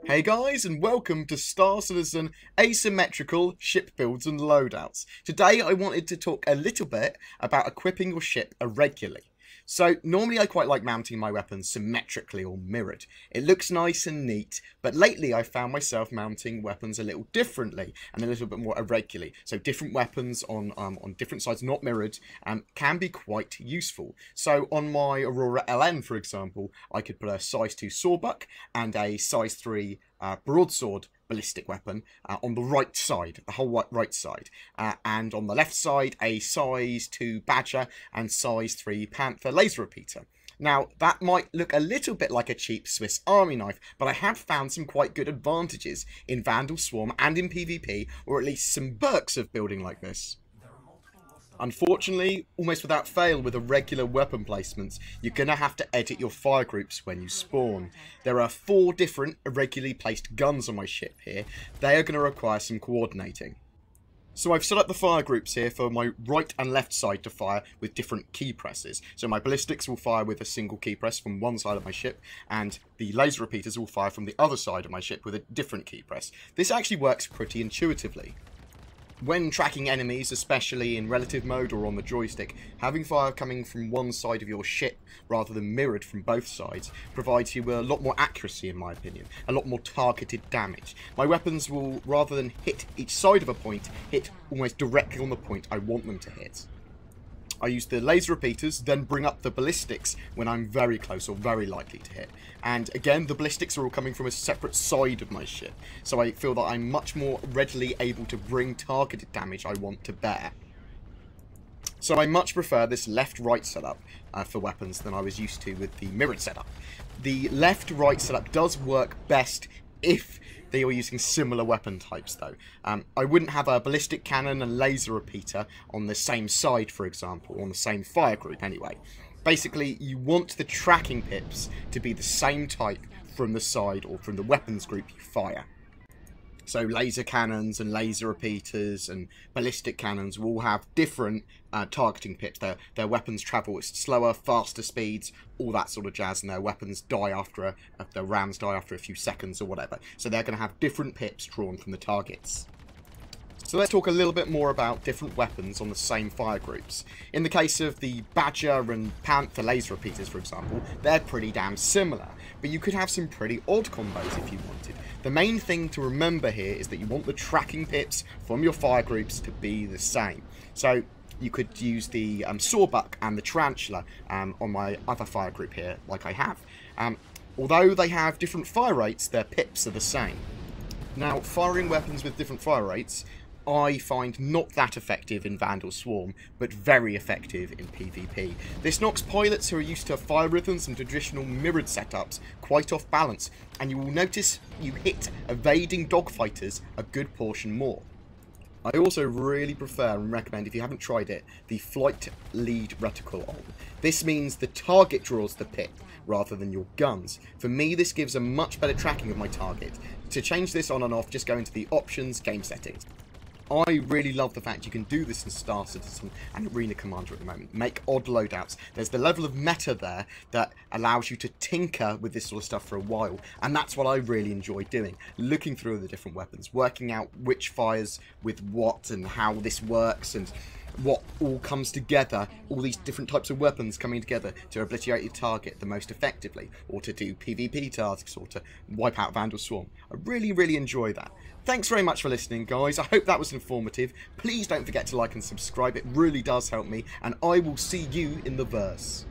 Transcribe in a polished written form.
Hey guys, and welcome to Star Citizen Asymmetrical Ship Builds and Loadouts. Today I wanted to talk a little bit about equipping your ship irregularly. So normally I quite like mounting my weapons symmetrically or mirrored. It looks nice and neat, but lately I found myself mounting weapons a little differently and a little bit more irregularly. So different weapons on different sides, not mirrored, can be quite useful. So on my Aurora LN, for example, I could put a size 2 sawbuck and a size 3 broadsword ballistic weapon on the right side, the whole right side, and on the left side a size 2 Badger and size 3 Panther laser repeater. Now that might look a little bit like a cheap Swiss Army knife, but I have found some quite good advantages in Vandal Swarm and in PvP, or at least some perks of building like this. Unfortunately, almost without fail with irregular weapon placements, you're going to have to edit your fire groups when you spawn. There are 4 different irregularly placed guns on my ship here. They are going to require some coordinating. So I've set up the fire groups here for my right and left side to fire with different key presses. So my ballistics will fire with a single key press from one side of my ship, and the laser repeaters will fire from the other side of my ship with a different key press. This actually works pretty intuitively. When tracking enemies, especially in relative mode or on the joystick, having fire coming from one side of your ship rather than mirrored from both sides provides you with a lot more accuracy, in my opinion, a lot more targeted damage. My weapons will, rather than hit each side of a point, hit almost directly on the point I want them to hit. I use the laser repeaters, then bring up the ballistics when I'm very close or very likely to hit. And again, the ballistics are all coming from a separate side of my ship, so I feel that I'm much more readily able to bring targeted damage I want to bear. So I much prefer this left-right setup for weapons than I was used to with the mirrored setup. The left-right setup does work best if they were using similar weapon types, though. I wouldn't have a ballistic cannon and laser repeater on the same side, for example, on the same fire group anyway. Basically, you want the tracking pips to be the same type from the side or from the weapons group you fire. So laser cannons and laser repeaters and ballistic cannons will all have different targeting pips. Their weapons travel at slower, faster speeds, all that sort of jazz, and their weapons die after their rams die after a few seconds or whatever. So they're going to have different pips drawn from the targets. So let's talk a little bit more about different weapons on the same fire groups. In the case of the Badger and Panther laser repeaters, for example, they're pretty damn similar, but you could have some pretty odd combos if you wanted. The main thing to remember here is that you want the tracking pips from your fire groups to be the same. So you could use the Sawbuck and the Tarantula on my other fire group here, like I have. Although they have different fire rates, their pips are the same. Now, firing weapons with different fire rates I find not that effective in Vandal Swarm, but very effective in PvP. This knocks pilots who are used to fire rhythms and traditional mirrored setups quite off balance, and you will notice you hit evading dogfighters a good portion more. I also really prefer and recommend, if you haven't tried it, the flight lead reticle on. This means the target draws the pip rather than your guns. For me, this gives a much better tracking of my target. To change this on and off, just go into the options, game settings. I really love the fact you can do this in Star Citizen and Arena Commander at the moment. Make odd loadouts. There's the level of meta there that allows you to tinker with this sort of stuff for a while. And that's what I really enjoy doing. Looking through the different weapons. Working out which fires with what and how this works and what all comes together. All these different types of weapons coming together to obliterate your target the most effectively. Or to do PvP tasks or to wipe out Vandal Swarm. I really enjoy that. Thanks very much for listening, guys. I hope that was informative. Please don't forget to like and subscribe. It really does help me. And I will see you in the verse.